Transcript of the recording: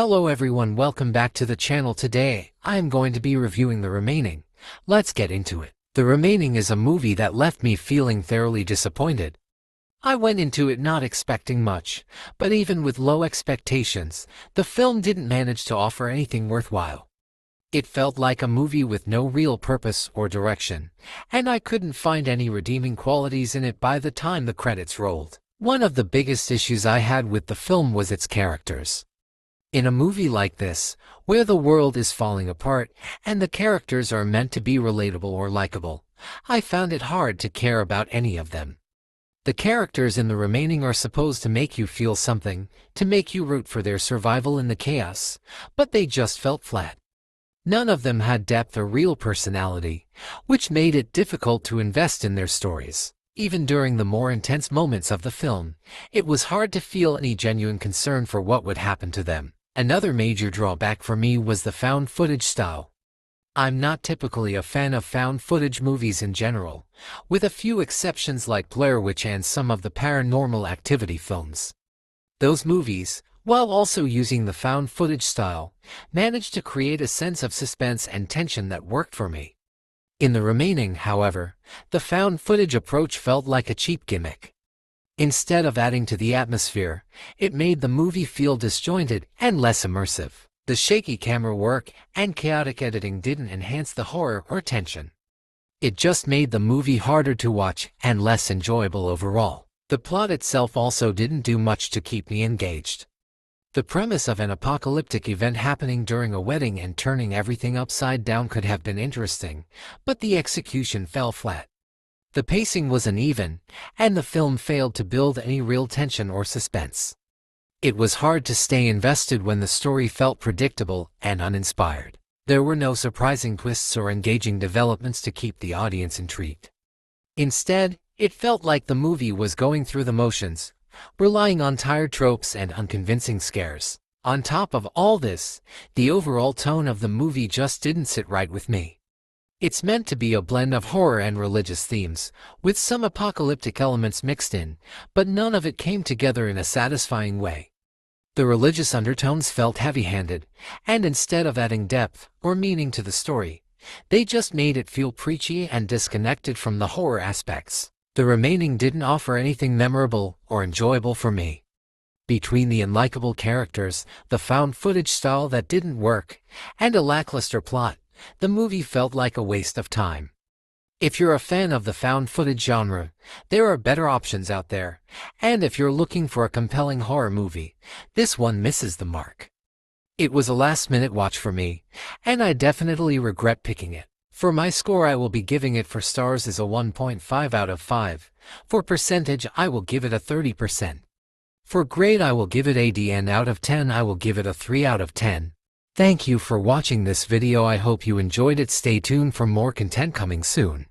Hello everyone, welcome back to the channel. Today, I am going to be reviewing The Remaining. Let's get into it. The Remaining is a movie that left me feeling thoroughly disappointed. I went into it not expecting much, but even with low expectations, the film didn't manage to offer anything worthwhile. It felt like a movie with no real purpose or direction, and I couldn't find any redeeming qualities in it by the time the credits rolled. One of the biggest issues I had with the film was its characters. In a movie like this, where the world is falling apart and the characters are meant to be relatable or likable, I found it hard to care about any of them. The characters in The Remaining are supposed to make you feel something, to make you root for their survival in the chaos, but they just felt flat. None of them had depth or real personality, which made it difficult to invest in their stories. Even during the more intense moments of the film, it was hard to feel any genuine concern for what would happen to them. Another major drawback for me was the found footage style. I'm not typically a fan of found footage movies in general, with a few exceptions like Blair Witch and some of the Paranormal Activity films. Those movies, while also using the found footage style, managed to create a sense of suspense and tension that worked for me. In The Remaining, however, the found footage approach felt like a cheap gimmick. Instead of adding to the atmosphere, it made the movie feel disjointed and less immersive. The shaky camera work and chaotic editing didn't enhance the horror or tension. It just made the movie harder to watch and less enjoyable overall. The plot itself also didn't do much to keep me engaged. The premise of an apocalyptic event happening during a wedding and turning everything upside down could have been interesting, but the execution fell flat. The pacing was uneven, and the film failed to build any real tension or suspense. It was hard to stay invested when the story felt predictable and uninspired. There were no surprising twists or engaging developments to keep the audience intrigued. Instead, it felt like the movie was going through the motions, relying on tired tropes and unconvincing scares. On top of all this, the overall tone of the movie just didn't sit right with me. It's meant to be a blend of horror and religious themes, with some apocalyptic elements mixed in, but none of it came together in a satisfying way. The religious undertones felt heavy-handed, and instead of adding depth or meaning to the story, they just made it feel preachy and disconnected from the horror aspects. The Remaining didn't offer anything memorable or enjoyable for me. Between the unlikable characters, the found footage style that didn't work, and a lackluster plot, the movie felt like a waste of time. If you're a fan of the found footage genre, there are better options out there, and if you're looking for a compelling horror movie, this one misses the mark. It was a last-minute watch for me, and I definitely regret picking it. For my score, I will be giving it for stars as a 1.5 out of 5. For percentage, I will give it a 30%. For grade, I will give it a D, and out of 10 I will give it a 3 out of 10. Thank you for watching this video. I hope you enjoyed it. Stay tuned for more content coming soon.